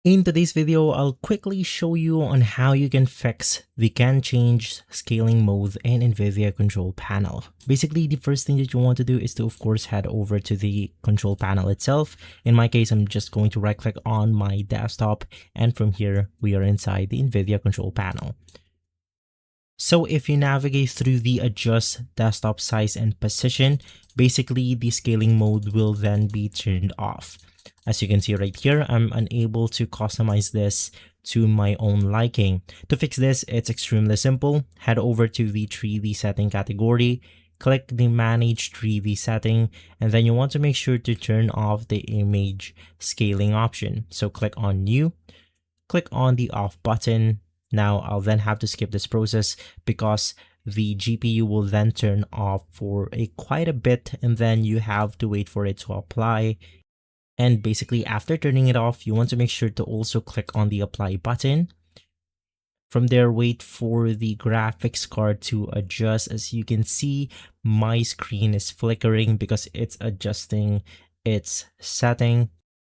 In today's video, I'll quickly show you on how you can fix the can change scaling mode in Nvidia Control Panel. Basically, the first thing that you want to do is to, of course, head over to the control panel itself. In my case, I'm just going to right click on my desktop, and from here, we are inside the Nvidia Control Panel. So if you navigate through the adjust desktop size and position, basically the scaling mode will then be turned off. As you can see right here, I'm unable to customize this to my own liking. To fix this, it's extremely simple. Head over to the 3D setting category, click the manage 3D setting, and then you want to make sure to turn off the image scaling option. So click on new, click on the off button. Now I'll then have to skip this process because the GPU will then turn off for quite a bit, and then you have to wait for it to apply. And basically after turning it off, you want to make sure to also click on the apply button. From there, wait for the graphics card to adjust. As you can see, my screen is flickering because it's adjusting its setting.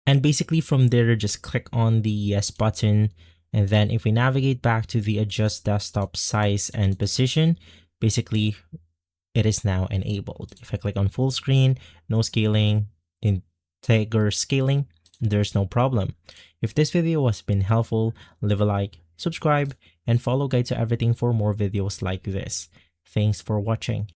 And basically from there, just click on the yes button. And then if we navigate back to the adjust desktop size and position, basically it is now enabled. If I click on full screen, no scaling, integer scaling, there's no problem. If this video has been helpful, leave a like, subscribe, and follow Guide to Everything for more videos like this. Thanks for watching.